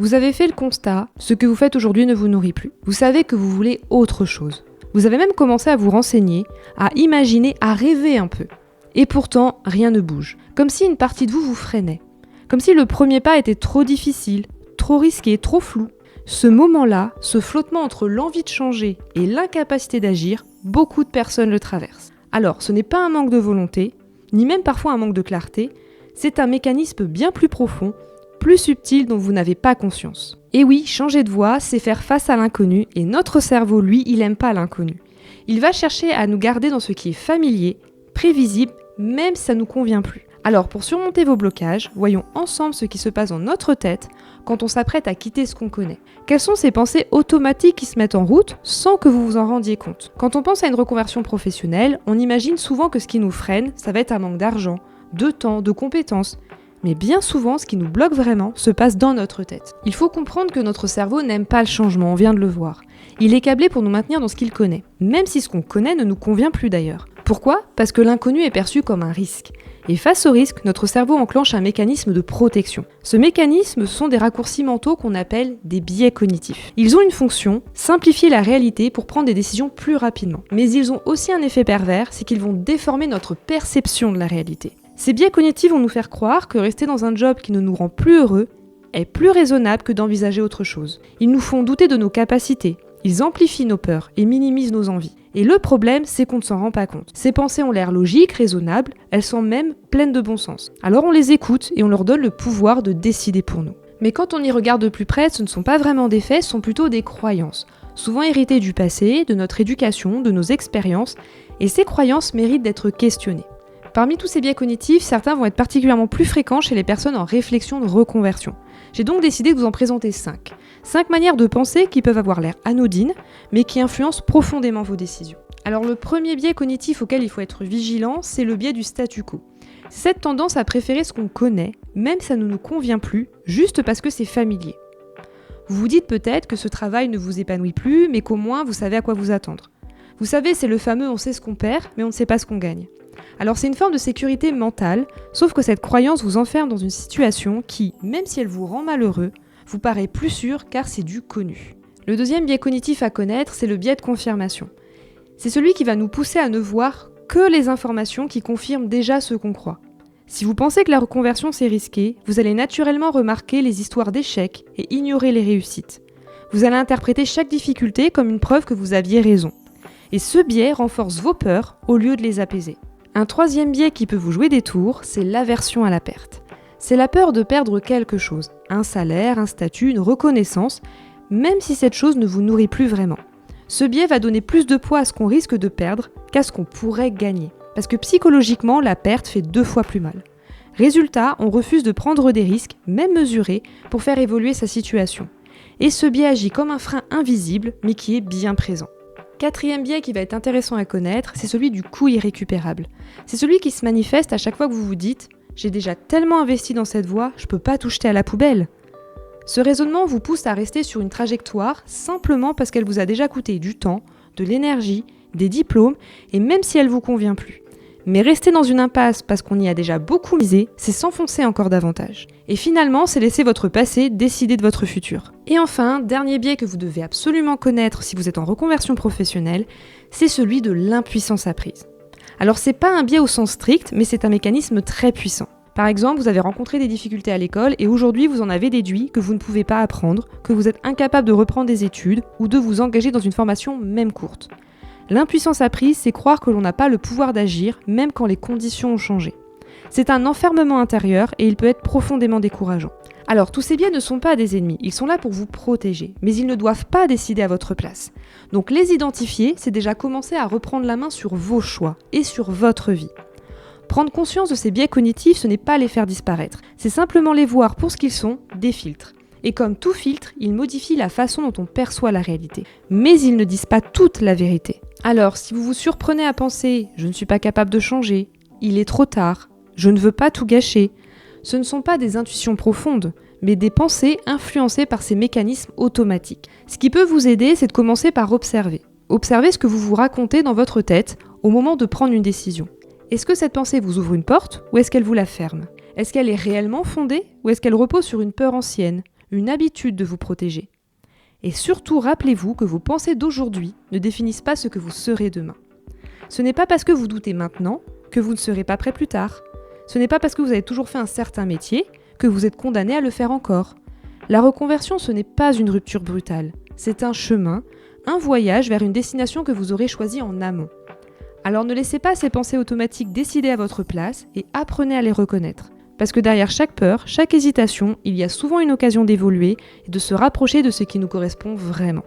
Vous avez fait le constat, ce que vous faites aujourd'hui ne vous nourrit plus. Vous savez que vous voulez autre chose. Vous avez même commencé à vous renseigner, à imaginer, à rêver un peu. Et pourtant, rien ne bouge. Comme si une partie de vous vous freinait. Comme si le premier pas était trop difficile, trop risqué, trop flou. Ce moment-là, ce flottement entre l'envie de changer et l'incapacité d'agir, beaucoup de personnes le traversent. Alors, ce n'est pas un manque de volonté, ni même parfois un manque de clarté, c'est un mécanisme bien plus profond, plus subtil dont vous n'avez pas conscience. Et oui, changer de voie, c'est faire face à l'inconnu, et notre cerveau, lui, il n'aime pas l'inconnu. Il va chercher à nous garder dans ce qui est familier, prévisible, même si ça ne nous convient plus. Alors, pour surmonter vos blocages, voyons ensemble ce qui se passe dans notre tête quand on s'apprête à quitter ce qu'on connaît. Quelles sont ces pensées automatiques qui se mettent en route sans que vous vous en rendiez compte? Quand on pense à une reconversion professionnelle, on imagine souvent que ce qui nous freine, ça va être un manque d'argent, de temps, de compétences. Mais bien souvent, ce qui nous bloque vraiment se passe dans notre tête. Il faut comprendre que notre cerveau n'aime pas le changement, on vient de le voir. Il est câblé pour nous maintenir dans ce qu'il connaît, même si ce qu'on connaît ne nous convient plus d'ailleurs. Pourquoi ? Parce que l'inconnu est perçu comme un risque. Et face au risque, notre cerveau enclenche un mécanisme de protection. Ce mécanisme, ce sont des raccourcis mentaux qu'on appelle des biais cognitifs. Ils ont une fonction, simplifier la réalité pour prendre des décisions plus rapidement. Mais ils ont aussi un effet pervers, c'est qu'ils vont déformer notre perception de la réalité. Ces biais cognitifs vont nous faire croire que rester dans un job qui ne nous rend plus heureux est plus raisonnable que d'envisager autre chose. Ils nous font douter de nos capacités, ils amplifient nos peurs et minimisent nos envies. Et le problème, c'est qu'on ne s'en rend pas compte. Ces pensées ont l'air logiques, raisonnables, elles sont même pleines de bon sens. Alors on les écoute et on leur donne le pouvoir de décider pour nous. Mais quand on y regarde de plus près, ce ne sont pas vraiment des faits, ce sont plutôt des croyances. Souvent héritées du passé, de notre éducation, de nos expériences, et ces croyances méritent d'être questionnées. Parmi tous ces biais cognitifs, certains vont être particulièrement plus fréquents chez les personnes en réflexion de reconversion. J'ai donc décidé de vous en présenter 5. 5 manières de penser qui peuvent avoir l'air anodines, mais qui influencent profondément vos décisions. Alors le premier biais cognitif auquel il faut être vigilant, c'est le biais du statu quo. C'est cette tendance à préférer ce qu'on connaît, même si ça ne nous convient plus, juste parce que c'est familier. Vous vous dites peut-être que ce travail ne vous épanouit plus, mais qu'au moins vous savez à quoi vous attendre. Vous savez, c'est le fameux « on sait ce qu'on perd, mais on ne sait pas ce qu'on gagne ». Alors c'est une forme de sécurité mentale, sauf que cette croyance vous enferme dans une situation qui, même si elle vous rend malheureux, vous paraît plus sûre car c'est du connu. Le deuxième biais cognitif à connaître, c'est le biais de confirmation. C'est celui qui va nous pousser à ne voir que les informations qui confirment déjà ce qu'on croit. Si vous pensez que la reconversion c'est risqué, vous allez naturellement remarquer les histoires d'échecs et ignorer les réussites. Vous allez interpréter chaque difficulté comme une preuve que vous aviez raison. Et ce biais renforce vos peurs au lieu de les apaiser. Un troisième biais qui peut vous jouer des tours, c'est l'aversion à la perte. C'est la peur de perdre quelque chose, un salaire, un statut, une reconnaissance, même si cette chose ne vous nourrit plus vraiment. Ce biais va donner plus de poids à ce qu'on risque de perdre qu'à ce qu'on pourrait gagner. Parce que psychologiquement, la perte fait 2 fois plus mal. Résultat, on refuse de prendre des risques, même mesurés, pour faire évoluer sa situation. Et ce biais agit comme un frein invisible, mais qui est bien présent. Quatrième biais qui va être intéressant à connaître, c'est celui du coût irrécupérable. C'est celui qui se manifeste à chaque fois que vous vous dites « j'ai déjà tellement investi dans cette voie, je peux pas tout jeter à la poubelle ». Ce raisonnement vous pousse à rester sur une trajectoire simplement parce qu'elle vous a déjà coûté du temps, de l'énergie, des diplômes, et même si elle vous convient plus. Mais rester dans une impasse parce qu'on y a déjà beaucoup misé, c'est s'enfoncer encore davantage. Et finalement, c'est laisser votre passé décider de votre futur. Et enfin, dernier biais que vous devez absolument connaître si vous êtes en reconversion professionnelle, c'est celui de l'impuissance apprise. Alors c'est pas un biais au sens strict, mais c'est un mécanisme très puissant. Par exemple, vous avez rencontré des difficultés à l'école et aujourd'hui vous en avez déduit que vous ne pouvez pas apprendre, que vous êtes incapable de reprendre des études ou de vous engager dans une formation même courte. L'impuissance apprise, c'est croire que l'on n'a pas le pouvoir d'agir, même quand les conditions ont changé. C'est un enfermement intérieur et il peut être profondément décourageant. Alors, tous ces biais ne sont pas des ennemis, ils sont là pour vous protéger, mais ils ne doivent pas décider à votre place. Donc les identifier, c'est déjà commencer à reprendre la main sur vos choix et sur votre vie. Prendre conscience de ces biais cognitifs, ce n'est pas les faire disparaître, c'est simplement les voir pour ce qu'ils sont, des filtres. Et comme tout filtre, ils modifient la façon dont on perçoit la réalité. Mais ils ne disent pas toute la vérité. Alors, si vous vous surprenez à penser « je ne suis pas capable de changer »,« il est trop tard »,« je ne veux pas tout gâcher », ce ne sont pas des intuitions profondes, mais des pensées influencées par ces mécanismes automatiques. Ce qui peut vous aider, c'est de commencer par observer. Observez ce que vous vous racontez dans votre tête au moment de prendre une décision. Est-ce que cette pensée vous ouvre une porte ou est-ce qu'elle vous la ferme ? Est-ce qu'elle est réellement fondée ou est-ce qu'elle repose sur une peur ancienne ? une habitude de vous protéger. Et surtout, rappelez-vous que vos pensées d'aujourd'hui ne définissent pas ce que vous serez demain. Ce n'est pas parce que vous doutez maintenant que vous ne serez pas prêt plus tard. Ce n'est pas parce que vous avez toujours fait un certain métier que vous êtes condamné à le faire encore. La reconversion, ce n'est pas une rupture brutale. C'est un chemin, un voyage vers une destination que vous aurez choisie en amont. Alors ne laissez pas ces pensées automatiques décider à votre place et apprenez à les reconnaître. Parce que derrière chaque peur, chaque hésitation, il y a souvent une occasion d'évoluer et de se rapprocher de ce qui nous correspond vraiment.